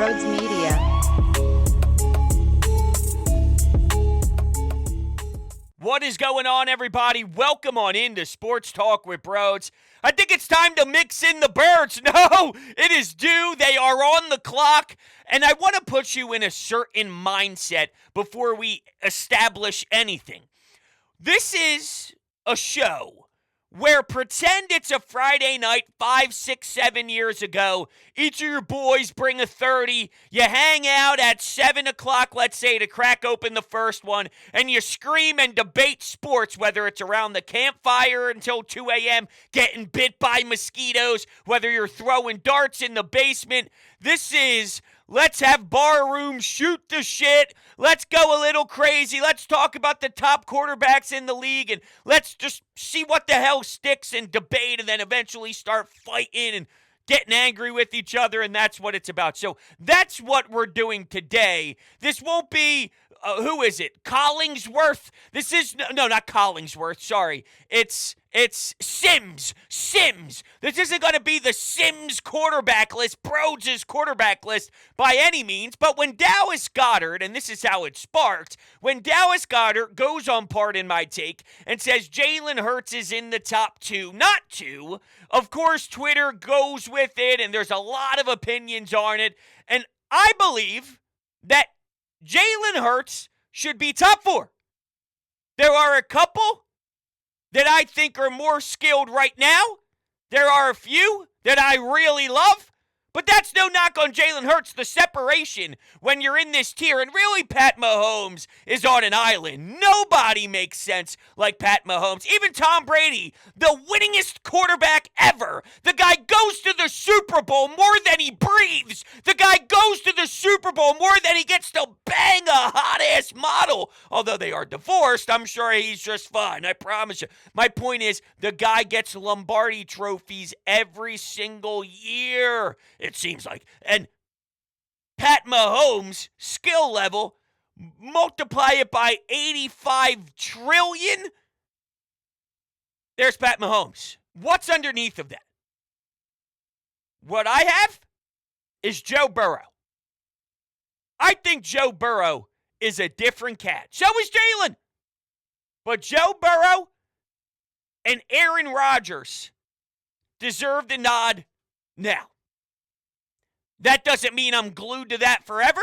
Rhodes Media. What is going on, everybody? Welcome on into Sports Talk with Broads. I think it's time to mix in the birds. No, it is due. They are on the clock. And I want to put you in a certain mindset before we establish anything. This is a show where pretend it's a Friday night 5, 6, 7 years ago. Each of your boys bring a 30. You hang out at 7 o'clock, let's say, to crack open the first one, and you scream and debate sports, whether it's around the campfire until 2 a.m., getting bit by mosquitoes, whether you're throwing darts in the basement. This is let's have barroom, shoot the shit. Let's go a little crazy. Let's talk about the top quarterbacks in the league, and let's just see what the hell sticks and debate, and then eventually start fighting and getting angry with each other, and that's what it's about. So that's what we're doing today. This won't be, who is it? Collingsworth? This is, no, not Collingsworth, sorry. It's Sims. This isn't going to be the Sims quarterback list, Broads' quarterback list by any means, but when Dallas Goedert, and this is how it sparked, when Dallas Goedert goes on Pardon My Take and says Jalen Hurts is in the top 2, not 2, of course Twitter goes with it, and there's a lot of opinions on it, and I believe that Jalen Hurts should be top 4. There are a couple that I think are more skilled right now. There are a few that I really love. But that's no knock on Jalen Hurts, the separation when you're in this tier. And really, Pat Mahomes is on an island. Nobody makes sense like Pat Mahomes. Even Tom Brady, the winningest quarterback ever. The guy goes to the Super Bowl more than he breathes. The guy goes to the Super Bowl more than he gets to bang a hot-ass model. Although they are divorced, I'm sure he's just fine. I promise you. My point is, the guy gets Lombardi trophies every single year, it seems like. And Pat Mahomes' skill level, multiply it by 85 trillion. There's Pat Mahomes. What's underneath of that? What I have is Joe Burrow. I think Joe Burrow is a different cat. So is Jalen. But Joe Burrow and Aaron Rodgers deserve the nod now. That doesn't mean I'm glued to that forever.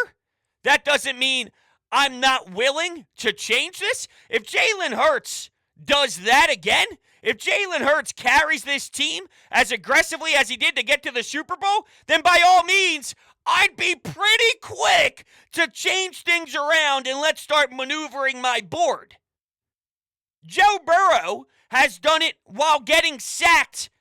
That doesn't mean I'm not willing to change this. If Jalen Hurts does that again, if Jalen Hurts carries this team as aggressively as he did to get to the Super Bowl, then by all means, I'd be pretty quick to change things around and let's start maneuvering my board. Joe Burrow has done it while getting sacked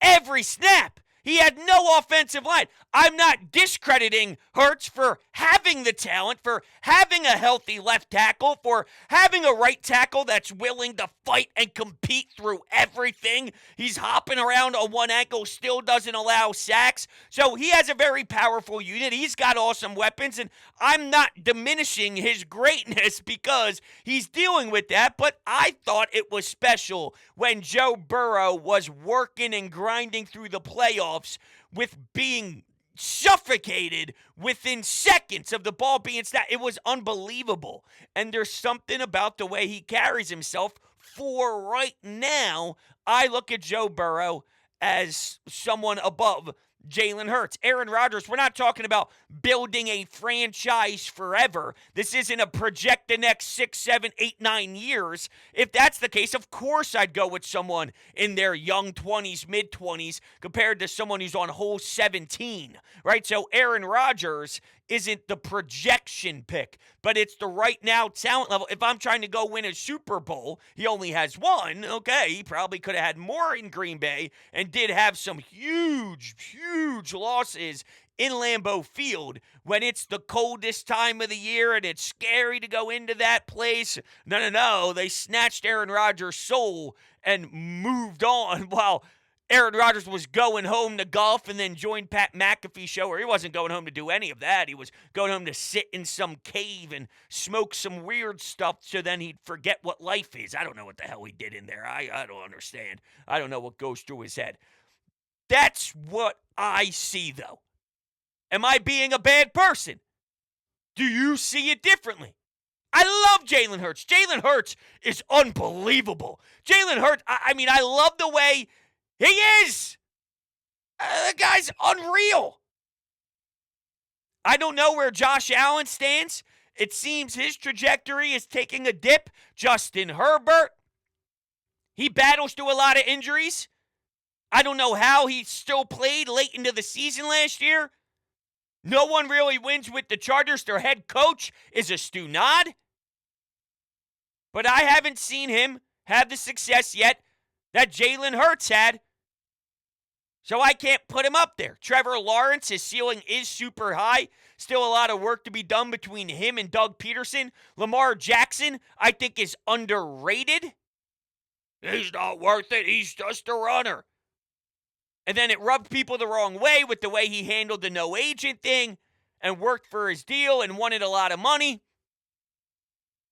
every snap. He had no offensive line. I'm not discrediting Hurts for having the talent, for having a healthy left tackle, for having a right tackle that's willing to fight and compete through everything. He's hopping around on one ankle, still doesn't allow sacks. So he has a very powerful unit. He's got awesome weapons, and I'm not diminishing his greatness because he's dealing with that, but I thought it was special when Joe Burrow was working and grinding through the playoffs with being suffocated within seconds of the ball being snapped. It was unbelievable. And there's something about the way he carries himself. For right now, I look at Joe Burrow as someone above Jalen Hurts. Aaron Rodgers, we're not talking about building a franchise forever. This isn't a project the next 6, 7, 8, 9 years. If that's the case, of course I'd go with someone in their young 20s, mid-20s, compared to someone who's on hole 17, right? So Aaron Rodgers isn't the projection pick, but it's the right now talent level. If I'm trying to go win a Super Bowl, he only has one. Okay, he probably could have had more in Green Bay and did have some huge losses in Lambeau Field when it's the coldest time of the year and it's scary to go into that place. No. They snatched Aaron Rodgers' soul and moved on while Aaron Rodgers was going home to golf and then joined Pat McAfee's show, where he wasn't going home to do any of that. He was going home to sit in some cave and smoke some weird stuff so then he'd forget what life is. I don't know what the hell he did in there. I don't understand. I don't know what goes through his head. That's what I see, though. Am I being a bad person? Do you see it differently? I love Jalen Hurts. Jalen Hurts is unbelievable. Jalen Hurts, I love the way he is. The guy's unreal. I don't know where Josh Allen stands. It seems his trajectory is taking a dip. Justin Herbert, he battles through a lot of injuries. I don't know how he still played late into the season last year. No one really wins with the Chargers. Their head coach is a Stu Nod. But I haven't seen him have the success yet that Jalen Hurts had. So I can't put him up there. Trevor Lawrence, his ceiling is super high. Still a lot of work to be done between him and Doug Peterson. Lamar Jackson, I think, is underrated. He's not worth it. He's just a runner. And then it rubbed people the wrong way with the way he handled the no agent thing and worked for his deal and wanted a lot of money.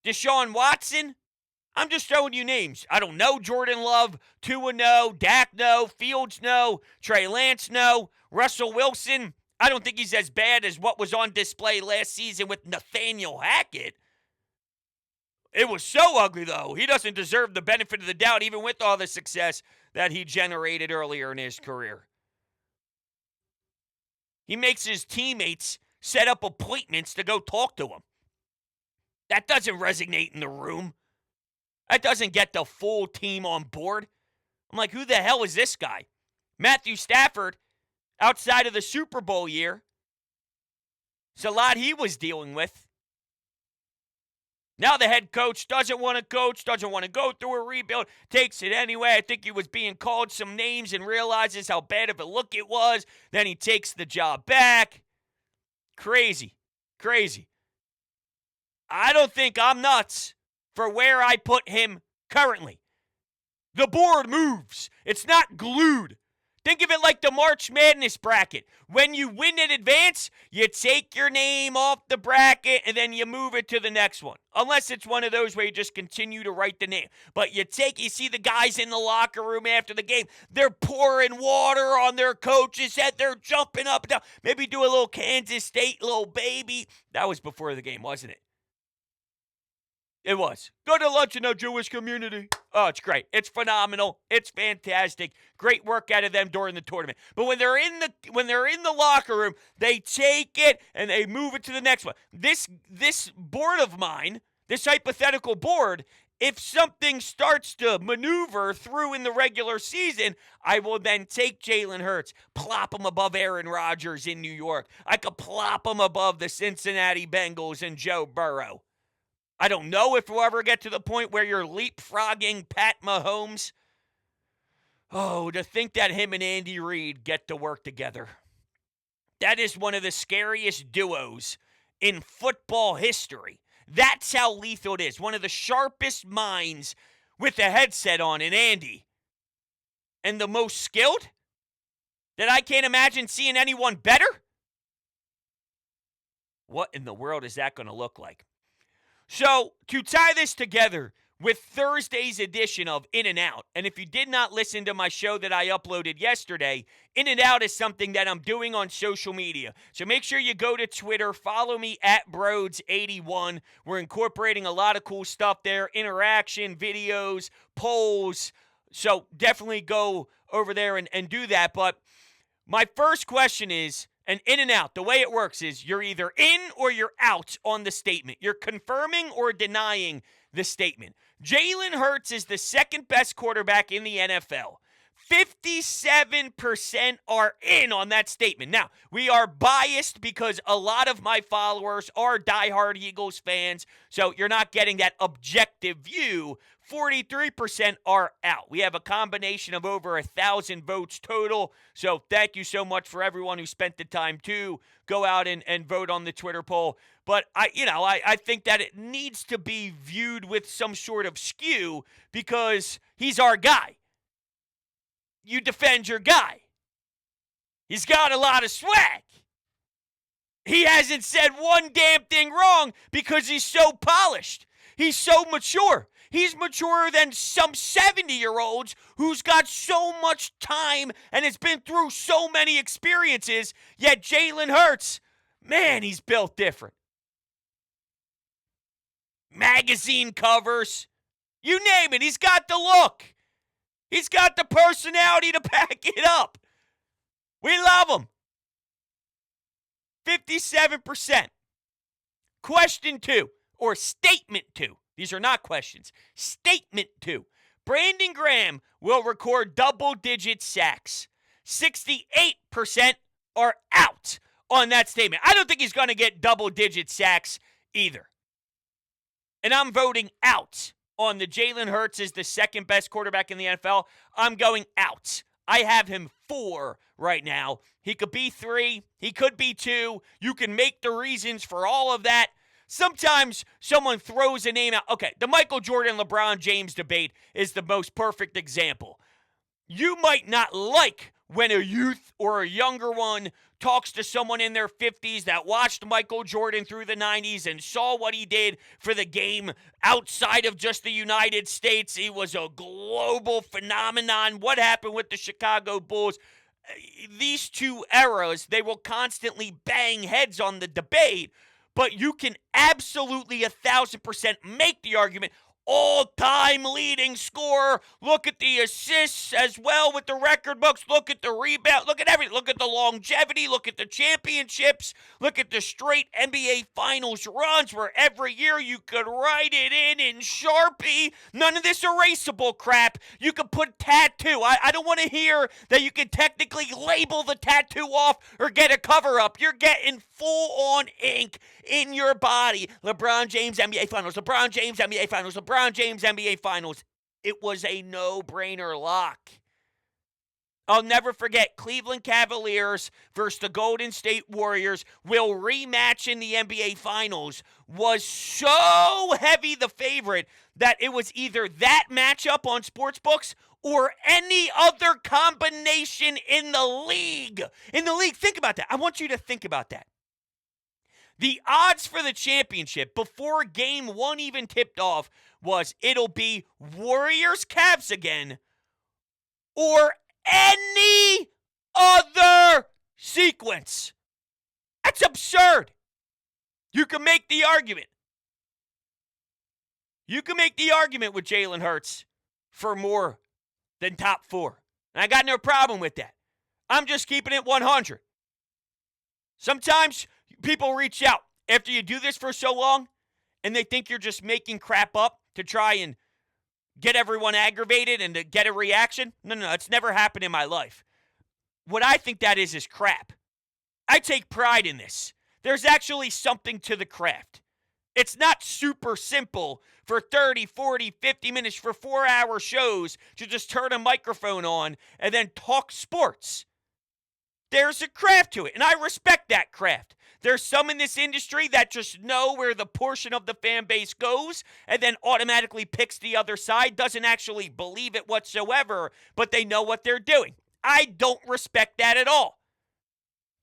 Deshaun Watson, I'm just throwing you names. I don't know. Jordan Love, Tua no, Dak no, Fields no, Trey Lance no, Russell Wilson, I don't think he's as bad as what was on display last season with Nathaniel Hackett. It was so ugly, though. He doesn't deserve the benefit of the doubt, even with all the success that he generated earlier in his career. He makes his teammates set up appointments to go talk to him. That doesn't resonate in the room. That doesn't get the full team on board. I'm like, who the hell is this guy? Matthew Stafford, outside of the Super Bowl year, it's a lot he was dealing with. Now the head coach doesn't want to coach, doesn't want to go through a rebuild, takes it anyway. I think he was being called some names and realizes how bad of a look it was. Then he takes the job back. Crazy. I don't think I'm nuts for where I put him currently. The board moves. It's not glued. Think of it like the March Madness bracket. When you win in advance, you take your name off the bracket and then you move it to the next one. Unless it's one of those where you just continue to write the name. But you see the guys in the locker room after the game, they're pouring water on their coach's head. They're jumping up and down. Maybe do a little Kansas State, little baby. That was before the game, wasn't it? It was. Go to lunch in the Jewish community. Oh, it's great. It's phenomenal. It's fantastic. Great work out of them during the tournament. But when they're in the locker room, they take it and they move it to the next one. This board of mine, this hypothetical board, if something starts to maneuver through in the regular season, I will then take Jalen Hurts, plop him above Aaron Rodgers in New York. I could plop him above the Cincinnati Bengals and Joe Burrow. I don't know if we'll ever get to the point where you're leapfrogging Pat Mahomes. Oh, to think that him and Andy Reid get to work together. That is one of the scariest duos in football history. That's how lethal it is. One of the sharpest minds with a headset on in Andy. And the most skilled? That I can't imagine seeing anyone better? What in the world is that going to look like? So, to tie this together with Thursday's edition of In and Out, and if you did not listen to my show that I uploaded yesterday, In and Out is something that I'm doing on social media. So make sure you go to Twitter, follow me at Broads81. We're incorporating a lot of cool stuff there, interaction, videos, polls. So definitely go over there and do that. But my first question is, and In and Out, the way it works is you're either in or you're out on the statement. You're confirming or denying the statement. Jalen Hurts is the second best quarterback in the NFL. 57% are in on that statement. Now, we are biased because a lot of my followers are diehard Eagles fans, so you're not getting that objective view. 43% are out. We have a combination of over 1,000 votes total, so thank you so much for everyone who spent the time to go out and vote on the Twitter poll. But I think that it needs to be viewed with some sort of skew because he's our guy. You defend your guy. He's got a lot of swag. He hasn't said one damn thing wrong because he's so polished. He's so mature. He's maturer than some 70-year-olds who's got so much time and has been through so many experiences, yet Jalen Hurts, man, he's built different. Magazine covers, you name it, he's got the look. He's got the personality to back it up. We love him. 57%. Question 2, or statement 2. These are not questions. Statement 2. Brandon Graham will record double-digit sacks. 68% are out on that statement. I don't think he's going to get double-digit sacks either. And I'm voting out on the Jalen Hurts is the second best quarterback in the NFL. I'm going out. I have him 4 right now. He could be 3. He could be 2. You can make the reasons for all of that. Sometimes someone throws a name out. Okay, the Michael Jordan, LeBron James debate is the most perfect example. You might not like when a youth or a younger one talks to someone in their 50s that watched Michael Jordan through the 90s and saw what he did for the game outside of just the United States. He was a global phenomenon. What happened with the Chicago Bulls? These two eras, they will constantly bang heads on the debate, but you can absolutely 1,000% make the argument. All-time leading scorer. Look at the assists as well with the record books. Look at the rebound. Look at everything. Look at the longevity. Look at the championships. Look at the straight NBA Finals runs where every year you could write it in Sharpie. None of this erasable crap. You could put tattoo. I don't want to hear that you can technically label the tattoo off or get a cover-up. You're getting full-on ink in your body. LeBron James, NBA Finals. LeBron James, NBA Finals. LeBron James, NBA Finals. It was a no-brainer lock. I'll never forget Cleveland Cavaliers versus the Golden State Warriors will rematch in the NBA Finals. Was so heavy the favorite that it was either that matchup on sportsbooks or any other combination in the league. In the league, think about that. I want you to think about that. The odds for the championship before game 1 even tipped off was it'll be Warriors-Cavs again or any other sequence. That's absurd. You can make the argument. You can make the argument with Jalen Hurts for more than top 4. And I got no problem with that. I'm just keeping it 100. Sometimes people reach out after you do this for so long and they think you're just making crap up to try and get everyone aggravated and to get a reaction. No, it's never happened in my life. What I think that is crap. I take pride in this. There's actually something to the craft. It's not super simple for 30, 40, 50 minutes for 4-hour shows to just turn a microphone on and then talk sports. There's a craft to it, and I respect that craft. There's some in this industry that just know where the portion of the fan base goes and then automatically picks the other side, doesn't actually believe it whatsoever, but they know what they're doing. I don't respect that at all.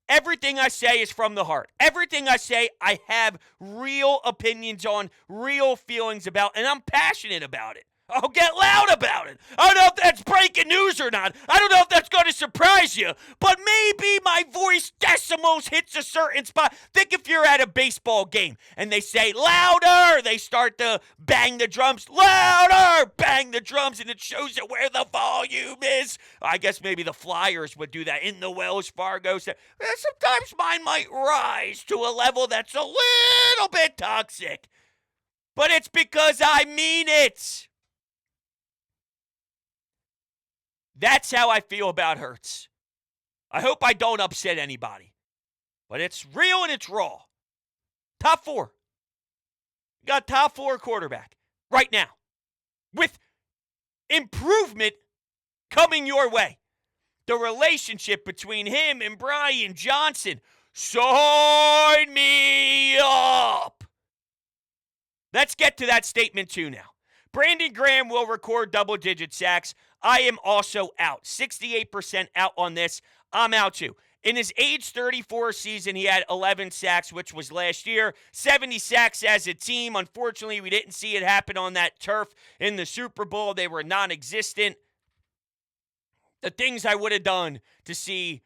Everything I say is from the heart. Everything I say, I have real opinions on, real feelings about, and I'm passionate about it. I'll get loud about it. I don't know if that's breaking news or not. I don't know if that's going to surprise you. But maybe my voice decimals hits a certain spot. Think if you're at a baseball game and they say, louder. They start to bang the drums. Louder. Bang the drums. And it shows you where the volume is. I guess maybe the Flyers would do that in the Wells Fargo. Sometimes mine might rise to a level that's a little bit toxic. But it's because I mean it. That's how I feel about Hurts. I hope I don't upset anybody. But it's real and it's raw. Top 4. You got top 4 quarterback right now. With improvement coming your way. The relationship between him and Brian Johnson. Sign me up. Let's get to that statement 2 now. Brandon Graham will record double-digit sacks. I am also out. 68% out on this. I'm out too. In his age 34 season, he had 11 sacks, which was last year. 70 sacks as a team. Unfortunately, we didn't see it happen on that turf in the Super Bowl. They were non-existent. The things I would have done to see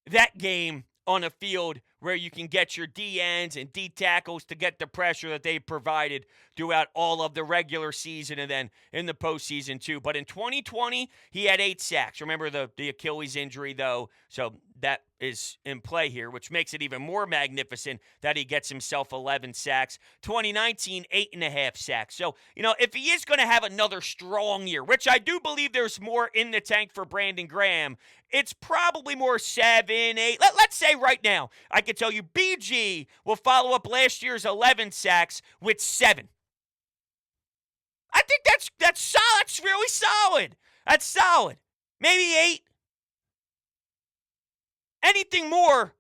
that game on a field where you can get your D ends and D tackles to get the pressure that they provided throughout all of the regular season and then in the postseason too. But in 2020, he had 8 sacks. Remember the Achilles injury though, so that is in play here, which makes it even more magnificent that he gets himself 11 sacks. 2019, 8.5 sacks. So, if he is going to have another strong year, which I do believe there's more in the tank for Brandon Graham, it's probably more 7, 8. Let's say right now, I can tell you BG will follow up last year's 11 sacks with 7. I think that's solid. That's really solid. That's solid. Maybe 8. Anything more,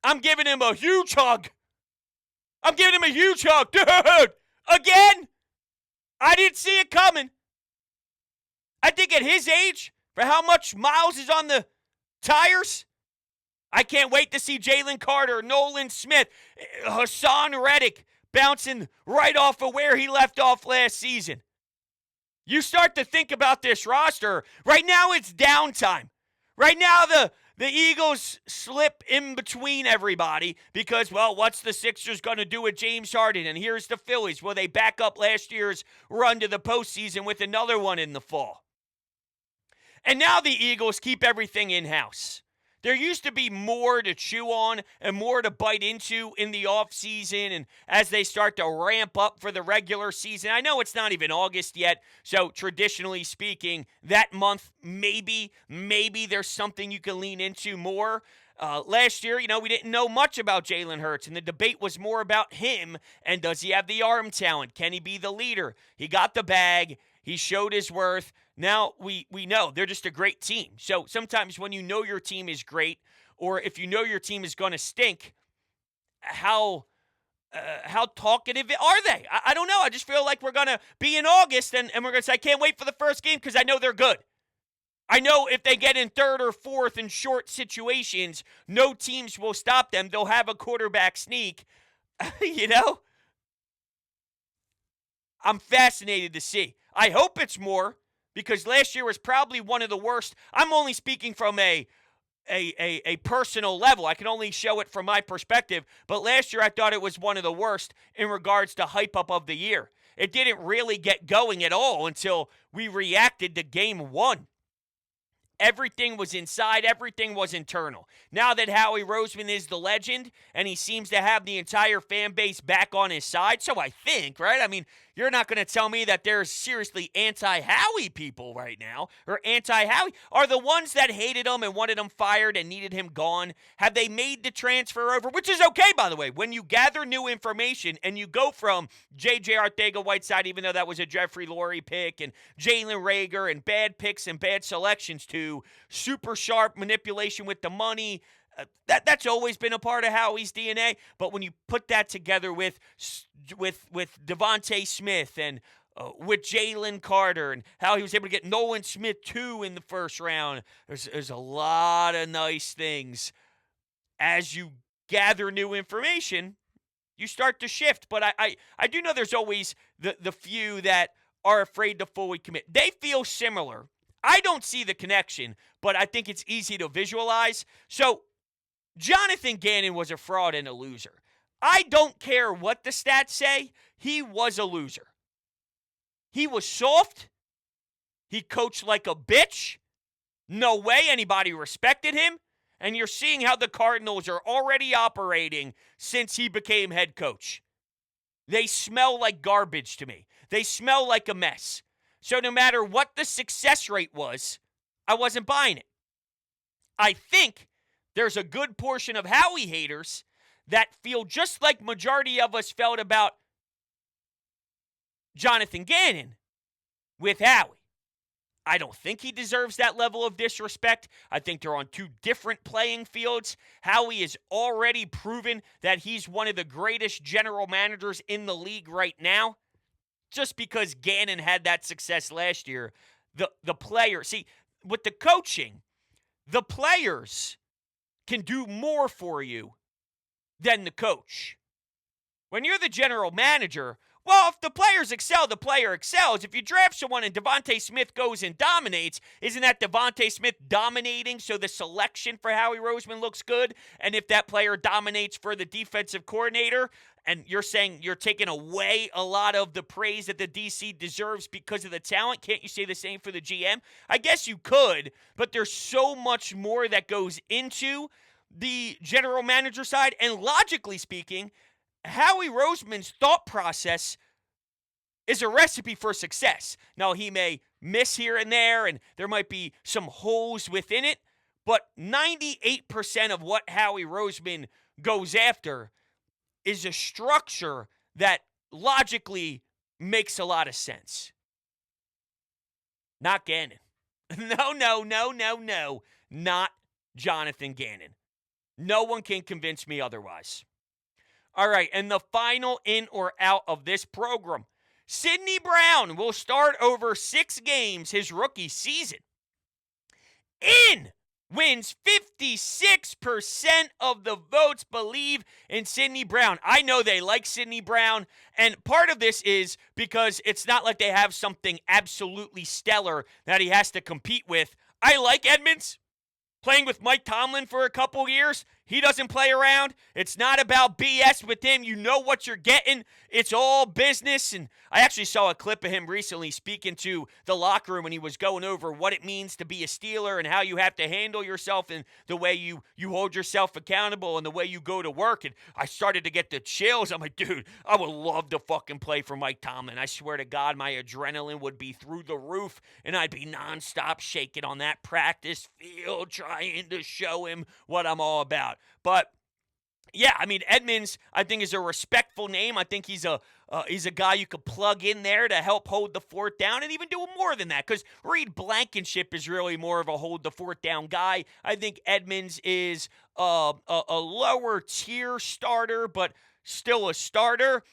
I'm giving him a huge hug. I'm giving him a huge hug. Dude, again? I didn't see it coming. I think at his age, for how much miles is on the tires, I can't wait to see Jalen Carter, Nolan Smith, Hassan Reddick bouncing right off of where he left off last season. You start to think about this roster. Right now it's downtime. Right now the Eagles slip in between everybody because, well, what's the Sixers going to do with James Harden? And here's the Phillies. Will they back up last year's run to the postseason with another one in the fall? And now the Eagles keep everything in-house. There used to be more to chew on and more to bite into in the offseason and as they start to ramp up for the regular season. I know it's not even August yet, so traditionally speaking, that month, maybe there's something you can lean into more. Last year, we didn't know much about Jalen Hurts, and the debate was more about him and does he have the arm talent? Can he be the leader? He got the bag. He showed his worth. Now we know they're just a great team. So sometimes when you know your team is great, or if you know your team is going to stink, how talkative are they? I don't know. I just feel like we're going to be in August and we're going to say, I can't wait for the first game because I know they're good. I know if they get in third or fourth in short situations, no teams will stop them. They'll have a quarterback sneak. I'm fascinated to see. I hope it's more because last year was probably one of the worst. I'm only speaking from a personal level. I can only show it from my perspective. But last year I thought it was one of the worst in regards to hype up of the year. It didn't really get going at all until we reacted to game 1. Everything was inside. Everything was internal. Now that Howie Roseman is the legend and he seems to have the entire fan base back on his side, so I think, right? I mean, you're not going to tell me that there's seriously anti-Howie people right now, or anti-Howie. Are the ones that hated him and wanted him fired and needed him gone, have they made the transfer over? Which is okay, by the way. When you gather new information and you go from J.J. Arcega-Whiteside, even though that was a Jeffrey Lurie pick, and Jalen Reagor, and bad picks and bad selections, to super sharp manipulation with the money, that's always been a part of Howie's DNA. But when you put that together with Devontae Smith and with Jalen Carter and how he was able to get Nolan Smith too in the first round, there's a lot of nice things. As you gather new information, you start to shift. But I do know there's always the few that are afraid to fully commit. They feel similar. I don't see the connection, but I think it's easy to visualize. So Jonathan Gannon was a fraud and a loser. I don't care what the stats say. He was a loser. He was soft. He coached like a bitch. No way anybody respected him. And you're seeing how the Cardinals are already operating since he became head coach. They smell like garbage to me. They smell like a mess. So no matter what the success rate was, I wasn't buying it. I think there's a good portion of Howie haters that feel just like majority of us felt about Jonathan Gannon with Howie. I don't think he deserves that level of disrespect. I think they're on two different playing fields. Howie has already proven that he's one of the greatest general managers in the league right now. Just because Gannon had that success last year, the players, see, with the coaching, the players can do more for you than the coach. When you're the general manager, well, if the players excel, the player excels. If you draft someone and Devontae Smith goes and dominates, isn't that Devontae Smith dominating so the selection for Howie Roseman looks good? And if that player dominates for the defensive coordinator, and you're saying you're taking away a lot of the praise that the DC deserves because of the talent, can't you say the same for the GM? I guess you could, but there's so much more that goes into the general manager side, and logically speaking, Howie Roseman's thought process is a recipe for success. Now, he may miss here and there, and there might be some holes within it, but 98% of what Howie Roseman goes after is a structure that logically makes a lot of sense. Not Gannon. No. Not Jonathan Gannon. No one can convince me otherwise. All right, and the final in or out of this program. Sidney Brown will start over 6 games his rookie season. Wins 56% of the votes believe in Sidney Brown. I know they like Sidney Brown, and part of this is because it's not like they have something absolutely stellar that he has to compete with. I like Edmonds. Playing with Mike Tomlin for a couple years, he doesn't play around. It's not about BS with him. You know what you're getting. It's all business. And I actually saw a clip of him recently speaking to the locker room when he was going over what it means to be a Steeler and how you have to handle yourself and the way you hold yourself accountable and the way you go to work. And I started to get the chills. I'm like, dude, I would love to fucking play for Mike Tomlin. I swear to God, my adrenaline would be through the roof and I'd be nonstop shaking on that practice field trying to show him what I'm all about. But yeah, I mean, Edmonds, I think, is a respectful name. I think he's a guy you could plug in there to help hold the fort down and even do more than that, because Reed Blankenship is really more of a hold the fort down guy. I think Edmonds is a lower tier starter, but still a starter.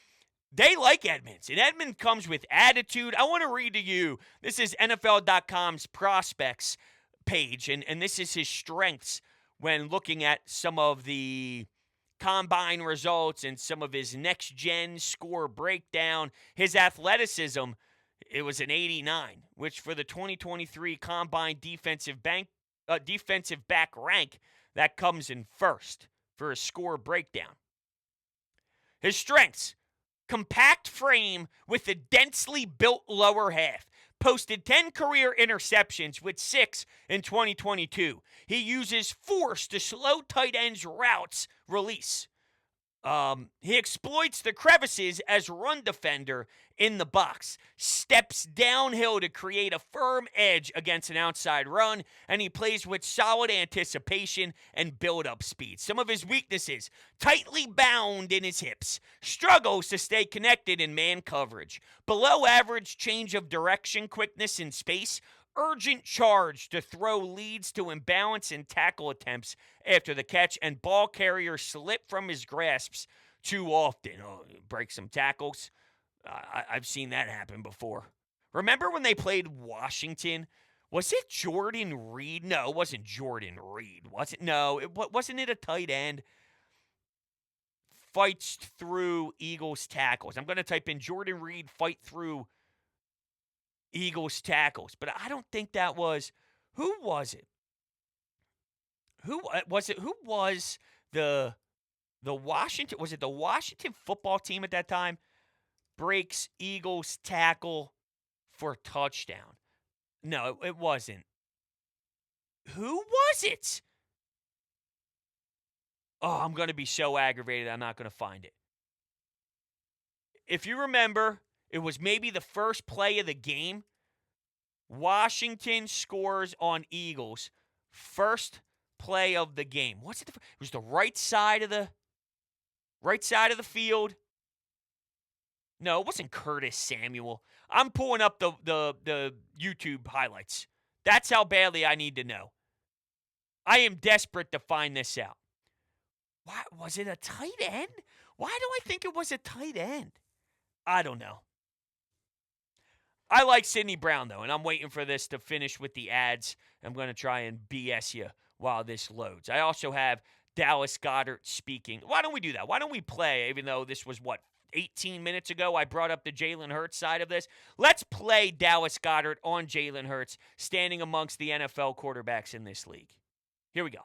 They like Edmonds, and Edmonds comes with attitude. I want to read to you. This is NFL.com's prospects page, and this is his strengths when looking at some of the combine results and some of his next-gen score breakdown. His athleticism, it was an 89, which for the 2023 combine defensive back rank, that comes in first for a score breakdown. His strengths: compact frame with a densely built lower half. Posted 10 career interceptions with 6 in 2022. He uses force to slow tight ends' routes release. He exploits the crevices as run defender in the box, steps downhill to create a firm edge against an outside run, and he plays with solid anticipation and build-up speed. Some of his weaknesses: tightly bound in his hips, struggles to stay connected in man coverage, below average change of direction quickness in space, urgent charge to throw leads to imbalance in tackle attempts after the catch, and ball carriers slip from his grasps too often. Break some tackles. I've seen that happen before. Remember when they played Washington? Was it Jordan Reed? No, it wasn't Jordan Reed. Was it? No, wasn't it a tight end? Fights through Eagles tackles. I'm going to type in Jordan Reed fight through Eagles tackles, but I don't think that was. Who was it? Who was it? Who was the Washington? Was it the Washington football team at that time? Breaks Eagles tackle for touchdown. No, it wasn't. Who was it? Oh, I'm going to be so aggravated I'm not going to find it. If you remember, it was maybe the first play of the game. Washington scores on Eagles. First play of the game. What's it? It was the right side of the field. No, it wasn't Curtis Samuel. I'm pulling up the YouTube highlights. That's how badly I need to know. I am desperate to find this out. Why was it a tight end? Why do I think it was a tight end? I don't know. I like Sidney Brown, though, and I'm waiting for this to finish with the ads. I'm going to try and BS you while this loads. I also have Dallas Goedert speaking. Why don't we do that? Why don't we play, even though this was, 18 minutes ago I brought up the Jalen Hurts side of this? Let's play Dallas Goedert on Jalen Hurts standing amongst the NFL quarterbacks in this league. Here we go.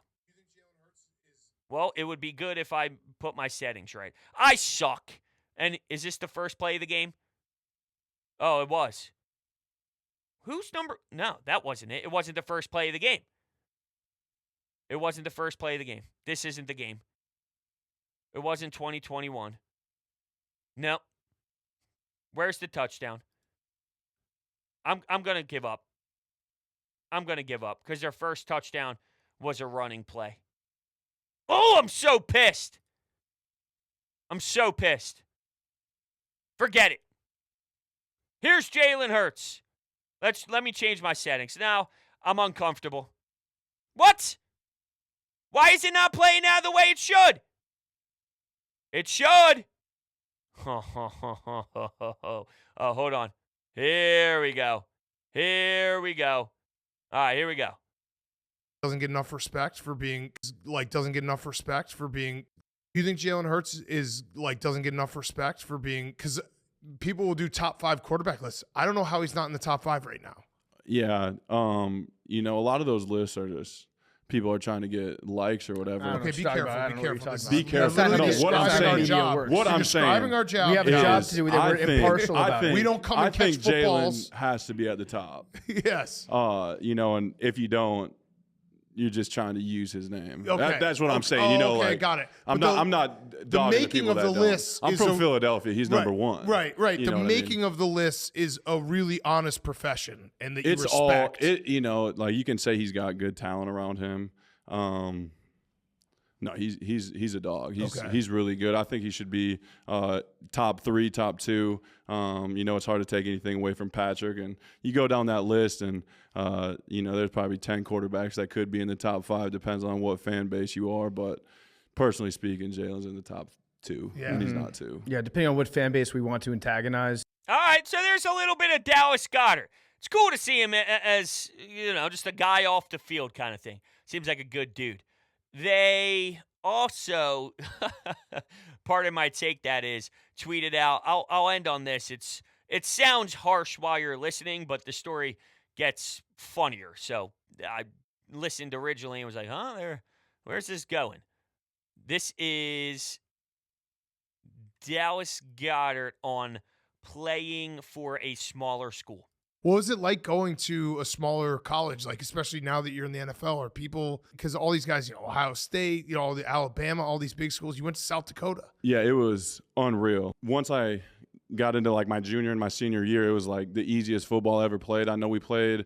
Well, it would be good if I put my settings right. I suck. And is this the first play of the game? Oh, it was. Whose number? No, that wasn't it. It wasn't the first play of the game. It wasn't the first play of the game. This isn't the game. It wasn't 2021. No. Where's the touchdown? I'm going to give up. I'm going to give up because their first touchdown was a running play. Oh, I'm so pissed. I'm so pissed. Forget it. Here's Jalen Hurts. Let me change my settings. Now I'm uncomfortable. What? Why is it not playing out the way it should? It should. Oh, hold on. Here we go. Here we go. All right, here we go. Doesn't get enough respect for being doesn't get enough respect for being. Do you think Jalen Hurts is doesn't get enough respect for being, because people will do top 5 quarterback lists. I don't know how he's not in the top 5 right now. Yeah. A lot of those lists are just people are trying to get likes or whatever. Okay, be careful. Be careful. Be careful. No, what I'm saying. What I'm saying. Describing our job. We have a job to do. We're impartial about it. We don't come and catch footballs. Jalen has to be at the top. Yes. And if you don't, you're just trying to use his name. Okay. That's what I'm saying. Okay, got it. I'm not the dogging making the of the list. I'm from Philadelphia. He's number one. Right. The making of the list is a really honest profession, and that you respect. You can say he's got good talent around him. No, he's a dog. He's really good. I think he should be top 3, top 2. It's hard to take anything away from Patrick, and you go down that list, and there's probably 10 quarterbacks that could be in the top 5. Depends on what fan base you are, but personally speaking, Jalen's in the top 2, and he's not 2. Yeah, depending on what fan base we want to antagonize. All right, so there's a little bit of Dallas Goedert. It's cool to see him as, just a guy off the field kind of thing. Seems like a good dude. They also, part of my take that is, tweeted out, I'll end on this. It sounds harsh while you're listening, but the story gets funnier. So I listened originally and was like, where's this going? This is Dallas Goedert on playing for a smaller school. What was it like going to a smaller college, especially now that you're in the NFL? Or people, because all these guys, Ohio State, the Alabama, all these big schools, you went to South Dakota. Yeah, it was unreal. Once I got into my junior and my senior year, it was the easiest football I ever played. I know we played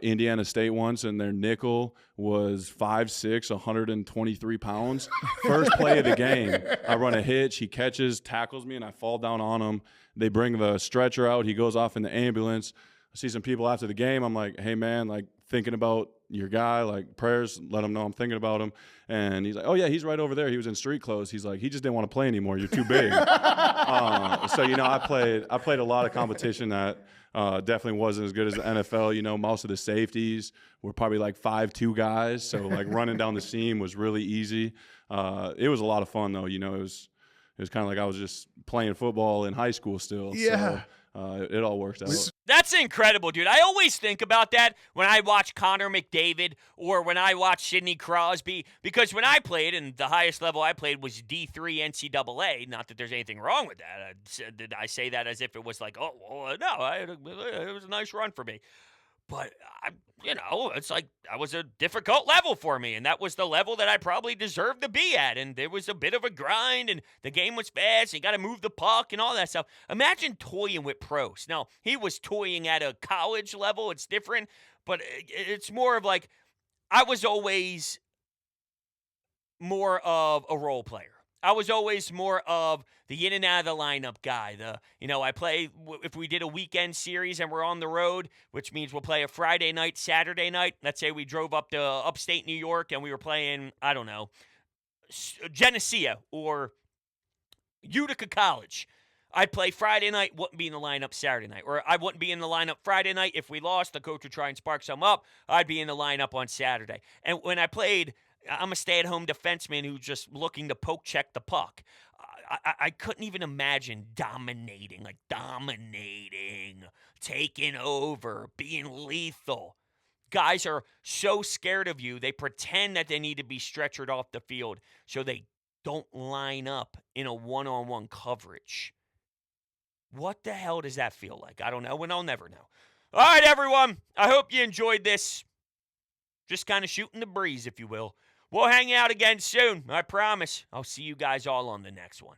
Indiana State once, and their nickel was 5'6", 123 pounds. First play of the game, I run a hitch, he catches, tackles me, and I fall down on him. They bring the stretcher out, he goes off in the ambulance. I see some people after the game. I'm like, hey, man, thinking about your guy, prayers, let him know I'm thinking about him. And he's like, oh, yeah, he's right over there. He was in street clothes. He's like, he just didn't want to play anymore. You're too big. I played a lot of competition that definitely wasn't as good as the NFL. Most of the safeties were probably 5'2" guys. So, running down the seam was really easy. It was a lot of fun, though. It was kind of like I was just playing football in high school still. Yeah. So, it all worked out. That's incredible, dude. I always think about that when I watch Connor McDavid or when I watch Sidney Crosby, because when I played, and the highest level I played was D3 NCAA, not that there's anything wrong with that. Did I say that as if it was no, it was a nice run for me. But, it's that was a difficult level for me, and that was the level that I probably deserved to be at, and there was a bit of a grind, and the game was fast, and you got to move the puck and all that stuff. Imagine toying with pros. Now, he was toying at a college level. It's different, but it's more of I was always more of a role player. I was always more of the in and out of the lineup guy. I play, if we did a weekend series and we're on the road, which means we'll play a Friday night, Saturday night. Let's say we drove up to upstate New York and we were playing, I don't know, Geneseo or Utica College. I'd play Friday night, wouldn't be in the lineup Saturday night. Or I wouldn't be in the lineup Friday night. If we lost, the coach would try and spark some up. I'd be in the lineup on Saturday. And when I played, I'm a stay-at-home defenseman who's just looking to poke check the puck. I couldn't even imagine dominating, taking over, being lethal. Guys are so scared of you, they pretend that they need to be stretchered off the field so they don't line up in a one-on-one coverage. What the hell does that feel like? I don't know, and I'll never know. All right, everyone. I hope you enjoyed this. Just kind of shooting the breeze, if you will. We'll hang out again soon. I promise. I'll see you guys all on the next one.